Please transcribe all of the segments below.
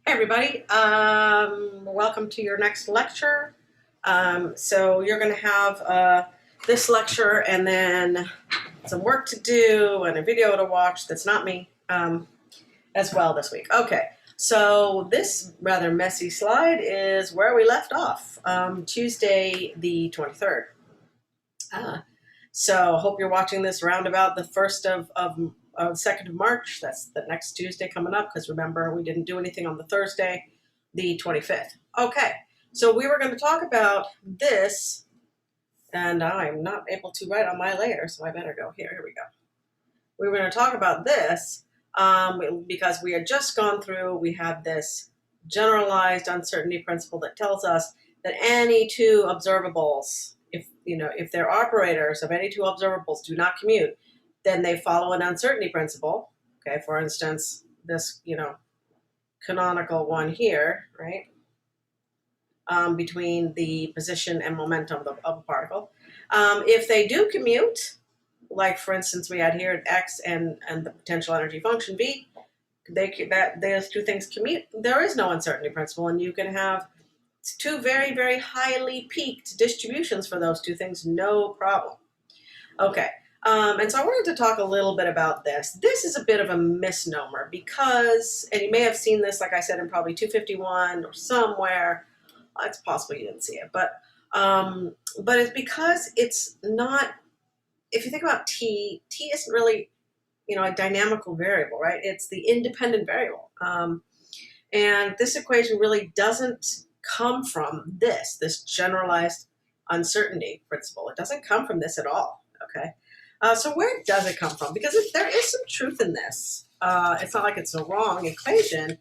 Hey everybody, welcome to your next lecture. So you're going to have this lecture and then some work to do and a video to watch that's not me as well this week. Okay, so this rather messy slide is where we left off, Tuesday the 23rd. So hope you're watching this roundabout the 1st of 2nd of March. That's the next Tuesday coming up, because remember, we didn't do anything on the Thursday, the 25th. Okay, so we were going to talk about this, and I'm not able to write on my layer, so I better go here. Here we go. We were going to talk about this because we had just gone through, we had this generalized uncertainty principle that tells us that any two observables, if they're operators of any two observables do not commute, then they follow an uncertainty principle. Okay, for instance, this, canonical one here, right? Between the position and momentum of a particle. If they do commute, like for instance we had here at x and the potential energy function v, those two things commute, there is no uncertainty principle, and you can have two very, very highly peaked distributions for those two things, no problem. Okay, and so I wanted to talk a little bit about this. This is a bit of a misnomer because, and you may have seen this, like I said, in probably 251 or somewhere. It's possible you didn't see it, but it's because it's not, if you think about t isn't really, a dynamical variable, right? It's the independent variable. And this equation really doesn't come from this generalized uncertainty principle. It doesn't come from this at all, okay? So where does it come from? Because there is some truth in this. It's not like it's a wrong equation.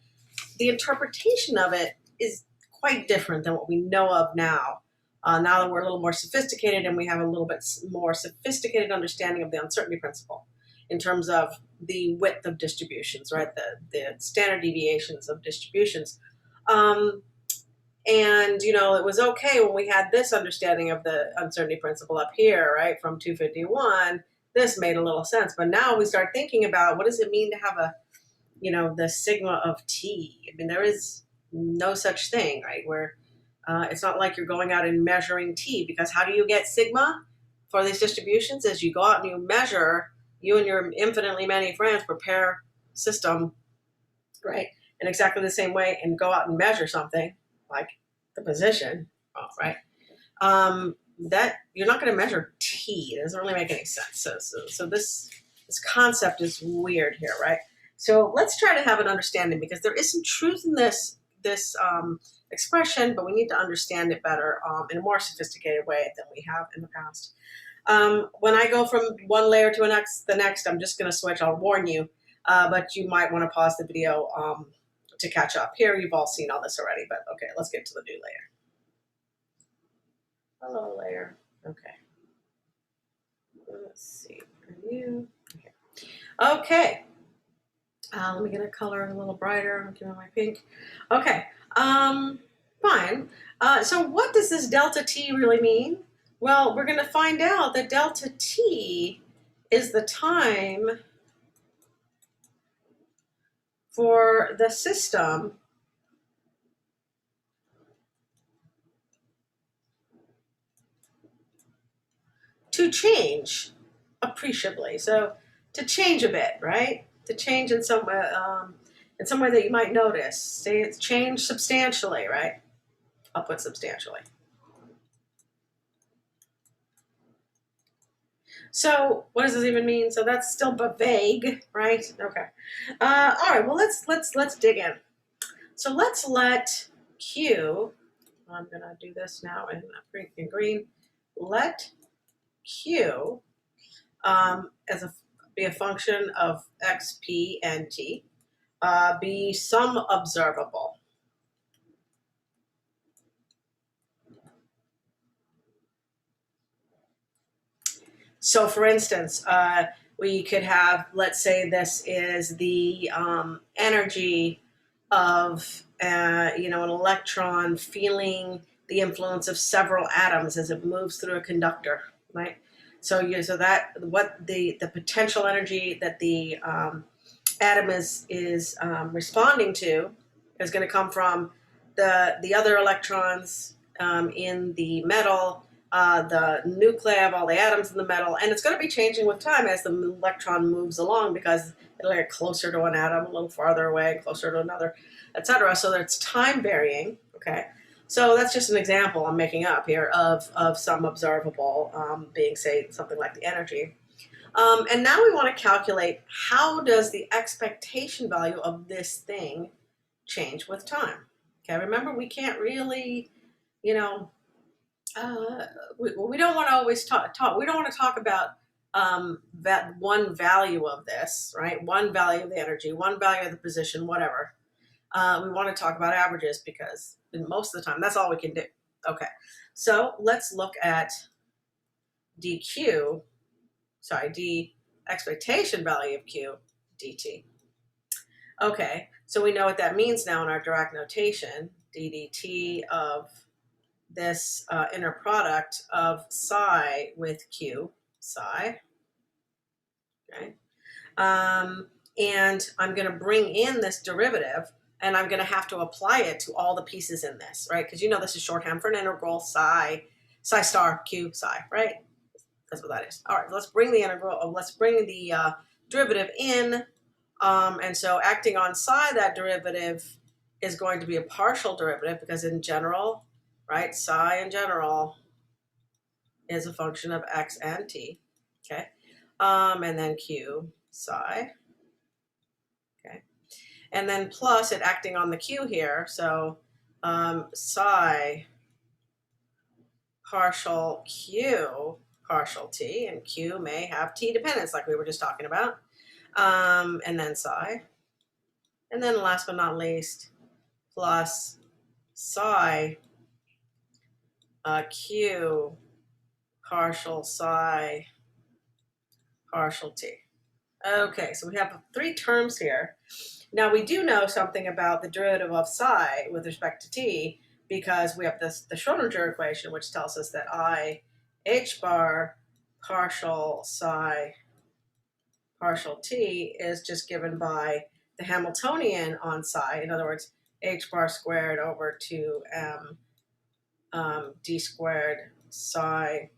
The interpretation of it is quite different than what we know of now. Now that we're a little more sophisticated and we have a little bit more sophisticated understanding of the uncertainty principle in terms of the width of distributions, right? The standard deviations of distributions. And, it was okay when we had this understanding of the uncertainty principle up here, right, from 251. This made a little sense. But now we start thinking about, what does it mean to have the sigma of t? I mean, there is no such thing, right, where it's not like you're going out and measuring t, because how do you get sigma for these distributions? Is you go out and you measure, you and your infinitely many friends prepare system, right, in exactly the same way, and go out and measure something like the position, right? That you're not going to measure t. It doesn't really make any sense. So this concept is weird here, right? So let's try to have an understanding, because there is some truth in this expression, but we need to understand it better in a more sophisticated way than we have in the past. When I go from one layer to the next, I'm just going to switch. I'll warn you, but you might want to pause the video to catch up. Here, you've all seen all this already, but okay, let's get to the new layer. Hello, layer. Okay. Let's see. Review. Okay. Let me get a color a little brighter. I'm giving my pink. Okay. Fine. So what does this delta t really mean? Well, we're going to find out that delta t is the time for the system to change appreciably. So to change a bit, right? To change in some way that you might notice. Say it's changed substantially, right? I'll put substantially. So what does this even mean? So that's still but vague, right? Okay. All right. Well, let's dig in. So let's let Q. I'm gonna do this now in pink and green. Let Q be a function of x, p, and t. Be some observable. So for instance, we could have, let's say this is the energy of an electron feeling the influence of several atoms as it moves through a conductor, right? So that what the potential energy that the atom is responding to is going to come from the other electrons in the metal, the nuclei of all the atoms in the metal, and it's going to be changing with time as the electron moves along because it'll get closer to an atom, a little farther away, closer to another, etc. So that it's time varying. Okay, so that's just an example I'm making up here of some observable being, say, something like the energy. And now we want to calculate how does the expectation value of this thing change with time. Okay, remember we can't really, you know, we don't want to always talk. We don't want to talk about that one value of this, right? One value of the energy, one value of the position, whatever. We want to talk about averages because most of the time that's all we can do. Okay, so let's look at dq. Sorry, d expectation value of q dt. Okay, so we know what that means now in our Dirac notation, ddt of this inner product of psi with q, psi, okay? And I'm going to bring in this derivative, and I'm going to have to apply it to all the pieces in this, right? Because you know this is shorthand for an integral, psi star, q, psi, right? That's what that is. All right, let's bring the integral, let's bring the derivative in. And so acting on psi, that derivative is going to be a partial derivative because in general, right, psi in general is a function of x and t, okay? And then q psi, okay? And then plus it acting on the q here, so psi partial q partial t, and q may have t dependence like we were just talking about, and then psi. And then last but not least, plus psi q partial psi partial t. Okay, so we have 3 terms here. Now we do know something about the derivative of psi with respect to t because we have the Schrodinger equation, which tells us that I h bar partial psi partial t is just given by the Hamiltonian on psi. In other words, h bar squared over 2m d squared psi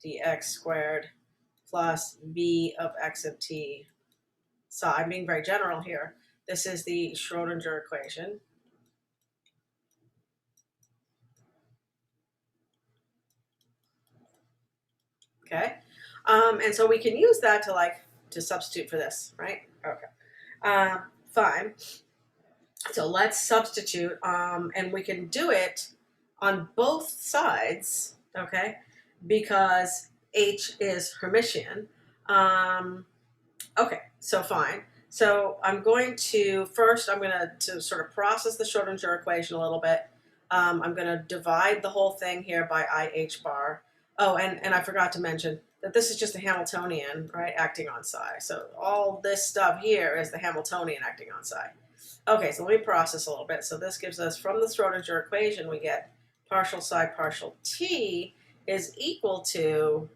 dx squared plus b of x of t psi. I'm being very general here. This is the Schrodinger equation. Okay, and so we can use that to substitute for this, right? Okay, fine. So let's substitute, and we can do it on both sides, okay, because H is Hermitian. Okay, so fine. So I'm going to sort of process the Schrodinger equation a little bit. I'm going to divide the whole thing here by IH bar. Oh, and I forgot to mention that this is just the Hamiltonian, right, acting on psi. So all this stuff here is the Hamiltonian acting on psi. Okay, so let me process a little bit. So this gives us, from the Schrodinger equation, we get partial psi partial t is equal to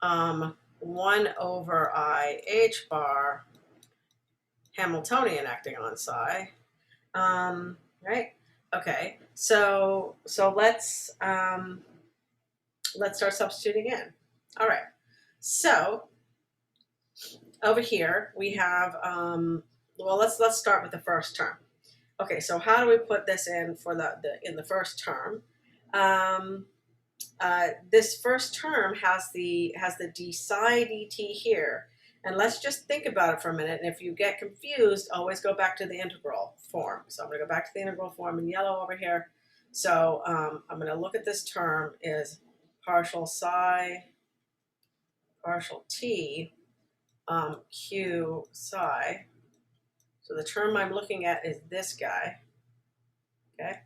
1 over IH bar Hamiltonian acting on psi. Right? Okay, so let's start substituting in. All right, so over here we have, well, let's start with the first term. Okay, so how do we put this in for in the first term? This first term has the d psi dt here, and let's just think about it for a minute. And if you get confused, always go back to the integral form. So I'm going to go back to the integral form in yellow over here. So I'm going to look at this term is partial psi partial t q psi. So the term I'm looking at is this guy, okay?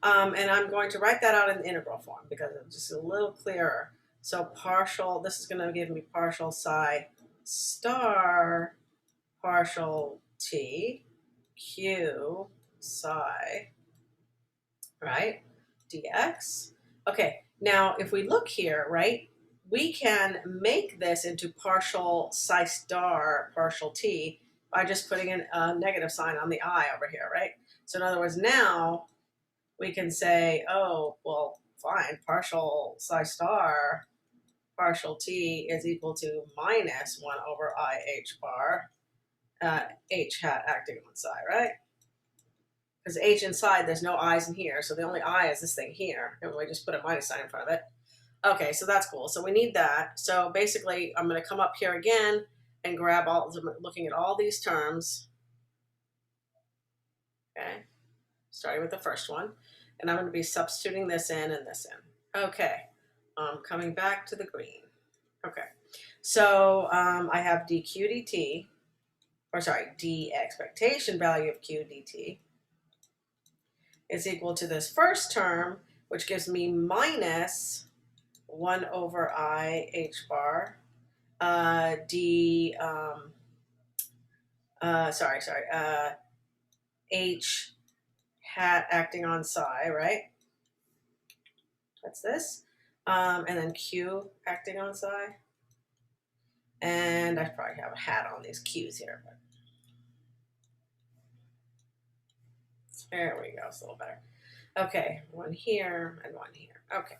And I'm going to write that out in the integral form because it's just a little clearer. So partial, this is going to give me partial psi star partial t q psi, right, dx. Okay, now if we look here, right, we can make this into partial psi star partial t by just putting in a negative sign on the I over here, right? So in other words, now we can say, oh, well, fine, partial psi star partial t is equal to minus 1 over I h bar, h hat acting on psi, right? Because h inside, there's no i's in here, so the only I is this thing here, and we just put a minus sign in front of it. Okay, so that's cool. So we need that. So basically, I'm going to come up here again and grab all, looking at all these terms. Okay, starting with the first one. And I'm going to be substituting this in and this in. Okay, coming back to the green. Okay, so I have dq dt, or sorry, d expectation value of q dt is equal to this first term, which gives me minus 1 over I h bar d h hat acting on psi, right? That's this. And then q acting on psi. And I probably have a hat on these q's here, but there we go, it's a little better. Okay, one here and one here. Okay.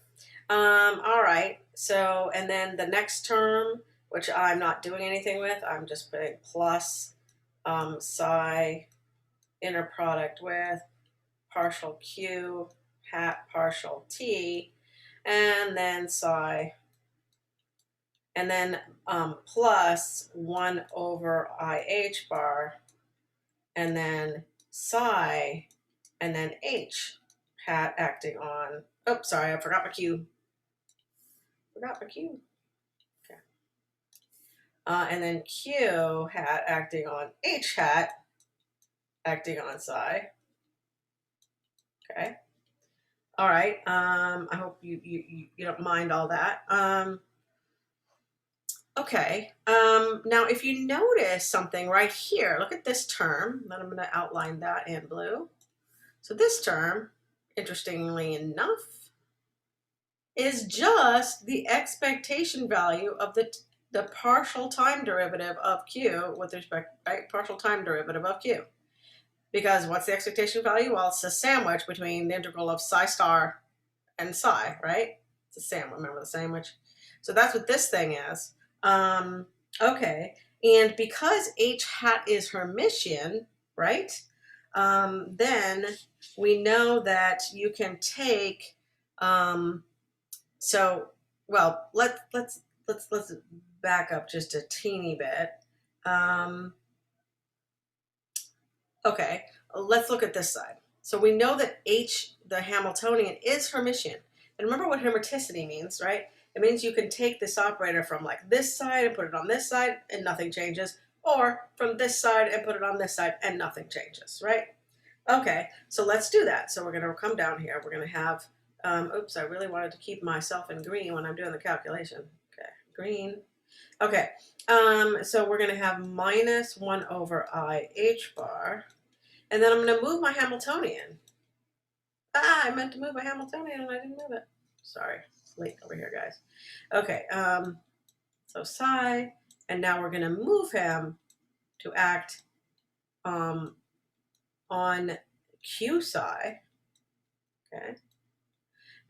All right. So, and then the next term, which I'm not doing anything with, I'm just putting plus psi inner product with partial q hat partial t, and then psi, and then plus 1 over I h bar, and then psi, and then h hat acting on, oh, sorry, I forgot my q. Forgot my q. Okay. And then q hat acting on h hat acting on psi. Okay. All right. I hope you don't mind all that. Okay. Now, if you notice something right here, look at this term. Then I'm going to outline that in blue. So this term, interestingly enough, is just the expectation value of the partial time derivative of q with respect, right? Partial time derivative of q. Because what's the expectation value? Well, it's a sandwich between the integral of psi star and psi, right? It's a sandwich. Remember the sandwich? So that's what this thing is. Okay. And because h hat is Hermitian, right? Then we know that you can take, so, well, let's back up just a teeny bit. Okay, let's look at this side. So we know that H, the Hamiltonian, is Hermitian. And remember what Hermiticity means, right? It means you can take this operator from like this side and put it on this side and nothing changes, or from this side and put it on this side and nothing changes, right? Okay, so let's do that. So we're going to come down here. We're going to have, oops, I really wanted to keep myself in green when I'm doing the calculation. Okay, green. Okay, so we're going to have minus 1 over I h bar. And then I'm going to move my Hamiltonian. I meant to move my Hamiltonian and I didn't move it. Sorry, it's late over here, guys. Okay, so psi, and now we're going to move him to act on q psi. Okay.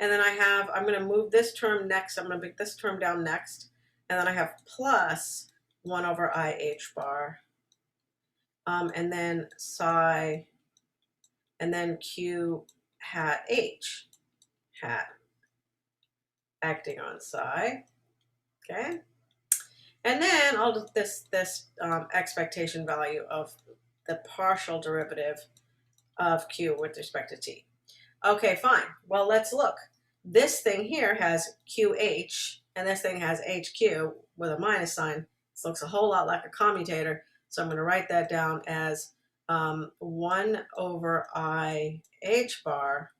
And then I'm going to move this term next. I'm going to pick this term down next. And then I have plus 1 over I h bar. And then psi, and then q hat h hat acting on psi. Okay. And then I'll do this expectation value of the partial derivative of q with respect to t. Okay, fine. Well, let's look. This thing here has QH, and this thing has HQ with a minus sign. This looks a whole lot like a commutator, so I'm going to write that down as 1 over I h bar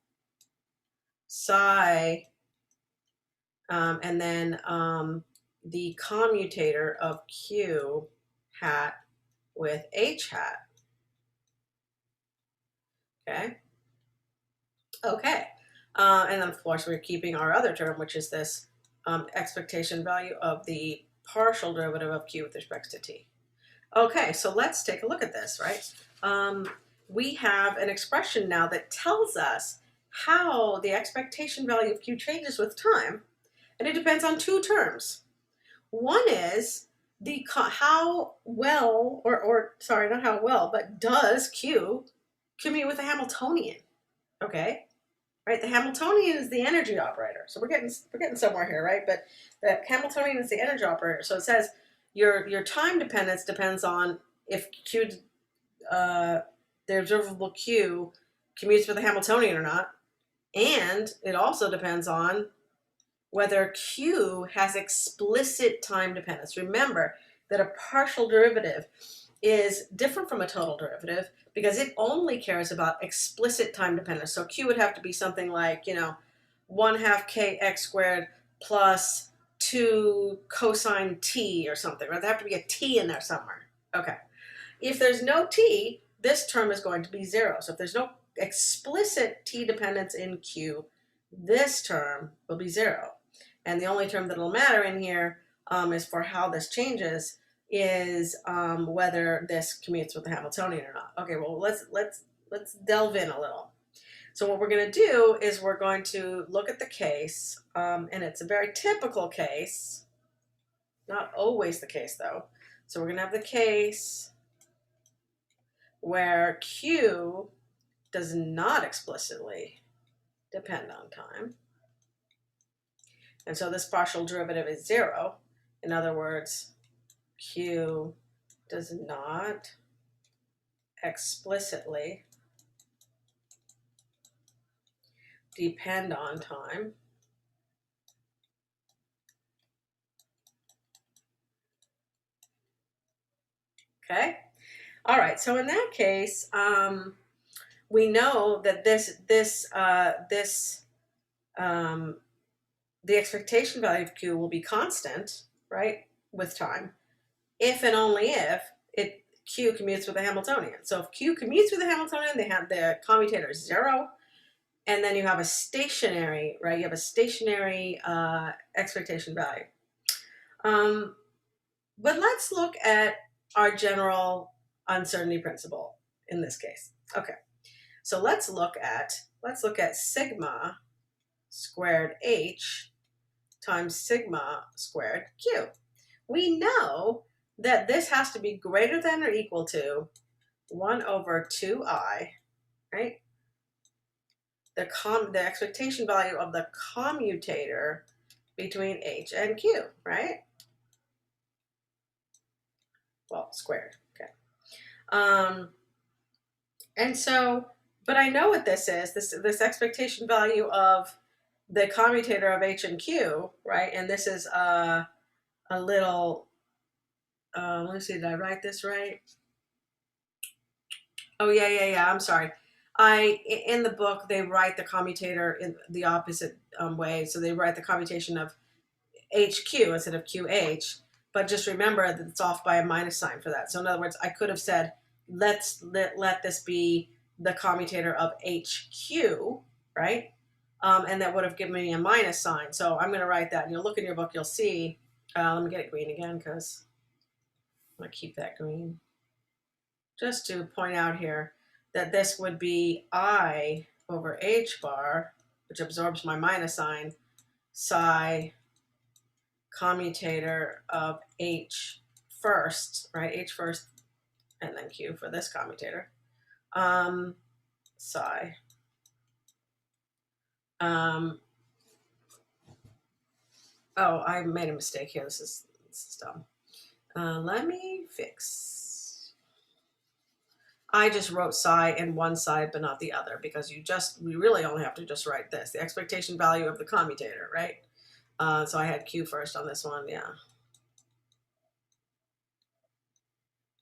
psi, and then the commutator of Q hat with H hat. Okay. Okay. And then, of course, we're keeping our other term, which is this expectation value of the partial derivative of q with respect to t. Okay, so let's take a look at this, right? we have an expression now that tells us how the expectation value of Q changes with time, and it depends on two terms. One is the how well, or sorry, not how well, but does Q commute with the Hamiltonian? Okay, right? The Hamiltonian is the energy operator, so we're getting somewhere here, right? But the Hamiltonian is the energy operator, so it says your time dependence depends on if Q the observable Q commutes with the Hamiltonian or not, and it also depends on whether Q has explicit time dependence. Remember that a partial derivative is different from a total derivative because it only cares about explicit time dependence. So Q would have to be something like, 1/2 kx squared plus 2 cosine t or something, right? There have to be a t in there somewhere. Okay. If there's no t, this term is going to be 0. So if there's no explicit t dependence in Q, this term will be 0. And the only term that will matter in here is for how this changes is whether this commutes with the Hamiltonian or not. Okay, well let's delve in a little. So what we're going to do is we're going to look at the case, and it's a very typical case, not always the case though. So we're going to have the case where Q does not explicitly depend on time. And so this partial derivative is 0. In other words, Q does not explicitly depend on time. Okay? All right, so in that case, we know that the expectation value of Q will be constant, right, with time, if and only if Q commutes with the Hamiltonian. So if Q commutes with the Hamiltonian, they have the commutator is 0, and then you have a stationary, right? You have a stationary expectation value. But let's look at our general uncertainty principle in this case. Okay, so let's look at sigma squared h times sigma squared q. We know that this has to be greater than or equal to 1 over 2i, right? The expectation value of the commutator between h and q, right? Well, squared, okay. And so, but I know what this is, this expectation value of the commutator of h and q, right? And this is a little, let me see, did I write this right? Oh, yeah, I'm sorry. In the book, they write the commutator in the opposite way. So they write the commutation of HQ instead of QH, but just remember that it's off by a minus sign for that. So in other words, I could have said, let this be the commutator of HQ, right? And that would have given me a minus sign. So I'm going to write that, and you'll look in your book, you'll see. Let me get it green again because I'm going to keep that green. Just to point out here that this would be I over H bar, which absorbs my minus sign, psi commutator of H first, right? H first, and then Q for this commutator. Psi. Oh, I made a mistake here. This is dumb. Let me fix. I just wrote psi in one side but not the other because we really only have to just write this, the expectation value of the commutator, right? So I had Q first on this one, yeah.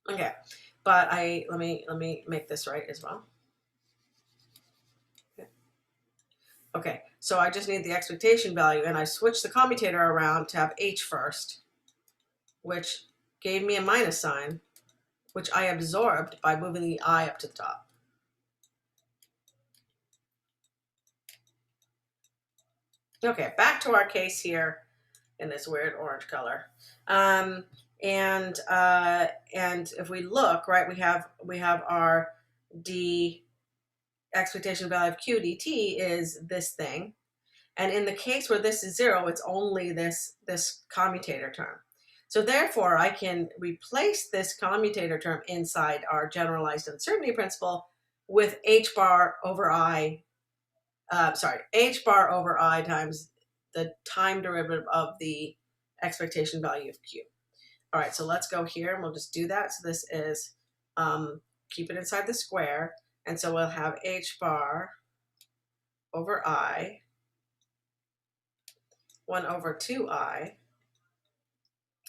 Okay, but let me make this right as well. Okay, so I just need the expectation value, and I switched the commutator around to have H first, which gave me a minus sign, which I absorbed by moving the I up to the top. Okay, back to our case here in this weird orange color. And if we look, right, we have our d expectation value of q dt is this thing. And in the case where this is 0, it's only this commutator term. So therefore, I can replace this commutator term inside our generalized uncertainty principle with h bar over I, h bar over I times the time derivative of the expectation value of q. All right, so let's go here and we'll just do that. So this is, keep it inside the square. And so we'll have h bar over I 1 over 2I.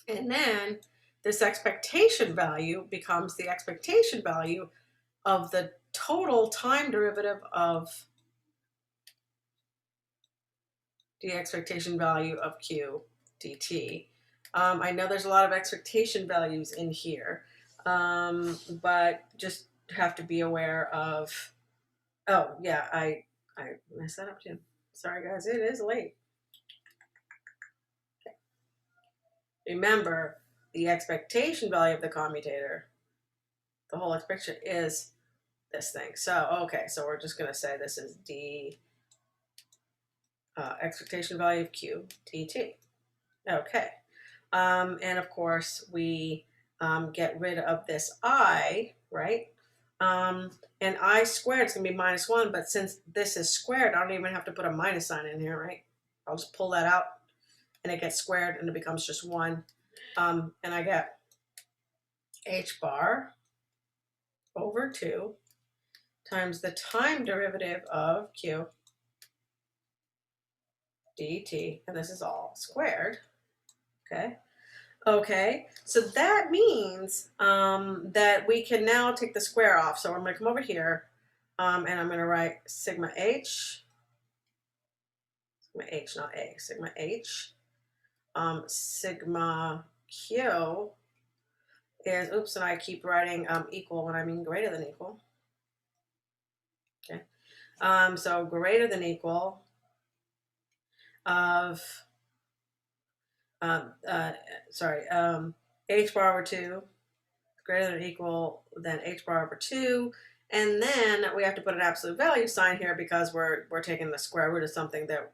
And then this expectation value becomes the expectation value of the total time derivative of the expectation value of q dt. I know there's a lot of expectation values in here, but just have to be aware of, oh yeah, I messed that up too. Sorry guys, it is late. Okay. Remember, the expectation value of the commutator, the whole expression is this thing. So, okay, so we're just gonna say this is d expectation value of q dt. Okay. And of course, we get rid of this I, right? And I squared is going to be -1, but since this is squared, I don't even have to put a minus sign in here, right? I'll just pull that out, and it gets squared, and it becomes just 1. And I get h bar over 2 times the time derivative of q dt, and this is all squared, okay? Okay, so that means that we can now take the square off. So I'm going to come over here, and I'm going to write sigma h, not a, sigma h, sigma q is, oops, and I keep writing equal when I mean greater than equal. Okay, so greater than equal of, h bar over 2, greater than or equal than h bar over 2. And then we have to put an absolute value sign here because we're taking the square root of something that,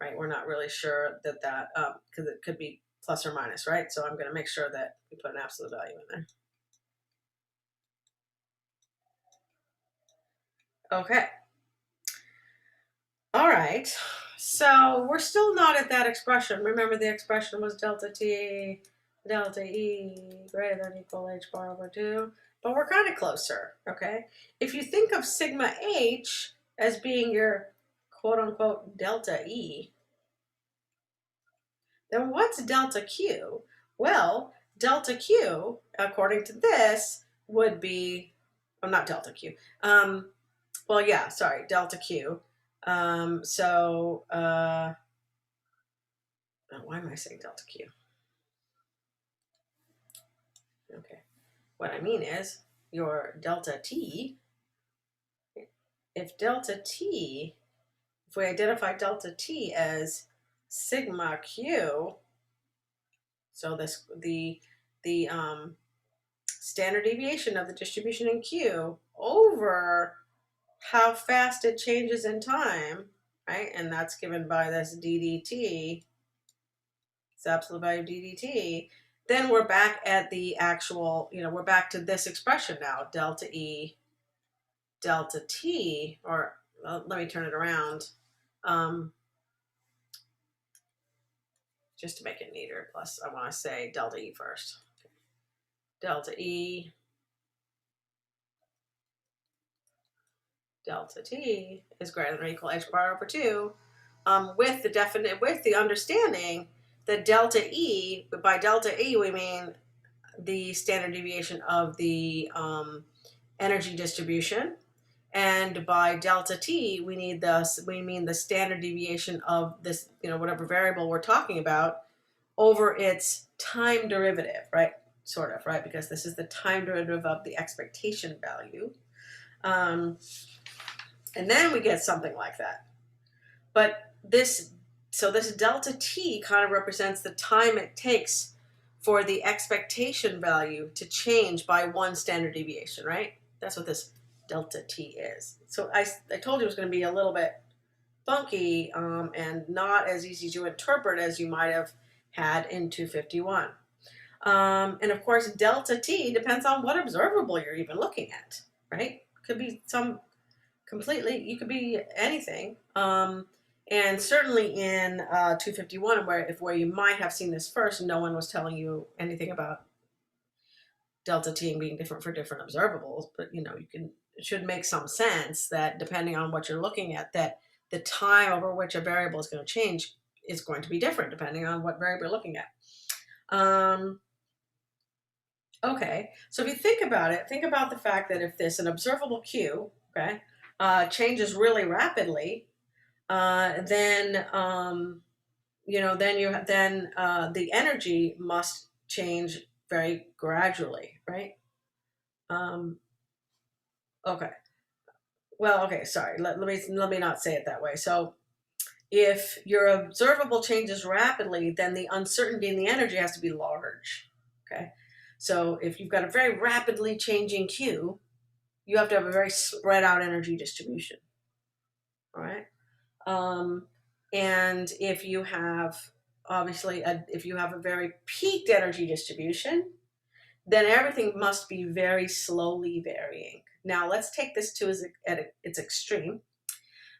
right, we're not really sure that because it could be plus or minus, right? So I'm going to make sure that we put an absolute value in there. Okay. All right. So we're still not at that expression. Remember, the expression was delta t, delta e greater than or equal h bar over 2. But we're kind of closer, okay? If you think of sigma h as being your quote-unquote delta e, then what's delta q? Well, delta q, according to this, would be, oh, not delta q. Well, yeah, sorry, delta q. Why am I saying delta q? Okay, what I mean is your delta t, if we identify delta t as sigma q, so the standard deviation of the distribution in q over how fast it changes in time, right? And that's given by this ddt, it's absolute value of ddt. Then we're back at the actual, we're back to this expression now, delta e, delta t, or let me turn it around, just to make it neater. Plus, I want to say delta e first. Okay. Delta e, delta t is greater than or equal h bar over 2, with the understanding that delta e, by delta e we mean the standard deviation of the energy distribution, and by delta t we mean the standard deviation of this, whatever variable we're talking about, over its time derivative, right? Sort of, right? Because this is the time derivative of the expectation value. And then we get something like that. But this delta t kind of represents the time it takes for the expectation value to change by 1 standard deviation, right? That's what this delta T is. So I told you it was going to be a little bit funky and not as easy to interpret as you might have had in 251. And of course, delta T depends on what observable you're even looking at, right? Could be some completely, you could be anything. And certainly in 251, where you might have seen this first, no one was telling you anything about delta T being different for different observables, but you know, it should make some sense that depending on what you're looking at, that the time over which a variable is going to change is going to be different depending on what variable you're looking at. Okay, so if you think about it, think about the fact that if this an observable Q, okay, changes really rapidly, then you know, then the energy must change very gradually, right? Okay. Well, okay. Sorry. Let me not say it that way. So if your observable changes rapidly, then the uncertainty in the energy has to be large. Okay. So if you've got a very rapidly changing Q, you have to have a very spread out energy distribution. All right. And if you have if you have a very peaked energy distribution, then everything must be very slowly varying. Now let's take this to its extreme.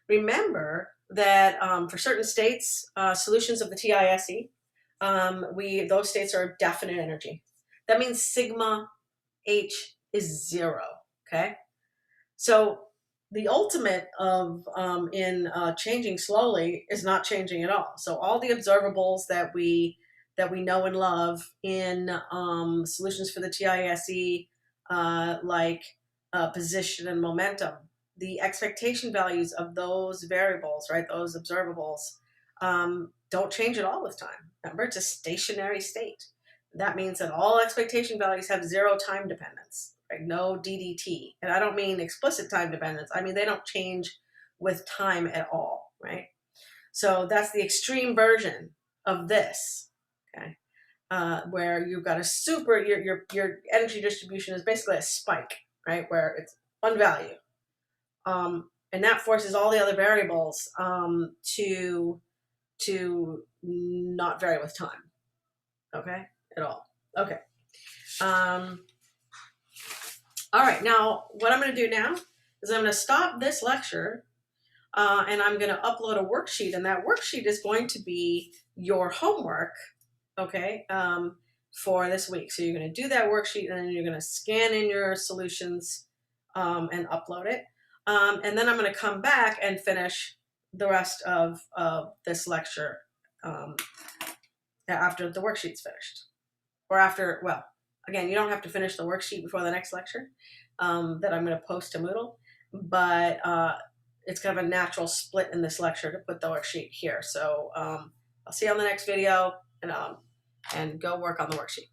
Remember that for certain states, solutions of the TISE, those states are definite energy. That means sigma H is 0. Okay, so the ultimate of in changing slowly is not changing at all. So all the observables that we know and love in solutions for the TISE, like position and momentum, the expectation values of those variables, right, those observables, don't change at all with time. Remember, it's a stationary state. That means that all expectation values have 0 time dependence. Right? No DDT. And I don't mean explicit time dependence. I mean, they don't change with time at all, right? So that's the extreme version of this, okay? Where you've got your energy distribution is basically a spike, right? Where it's one value. And that forces all the other variables to not vary with time, okay? At all. Okay. All right, now what I'm going to do now is I'm going to stop this lecture and I'm going to upload a worksheet, and that worksheet is going to be your homework, okay, for this week. So you're going to do that worksheet, and then you're going to scan in your solutions and upload it. And then I'm going to come back and finish the rest of this lecture after the worksheet's finished. Or after, well, again, you don't have to finish the worksheet before the next lecture that I'm going to post to Moodle, but it's kind of a natural split in this lecture to put the worksheet here. So I'll see you on the next video, and go work on the worksheet.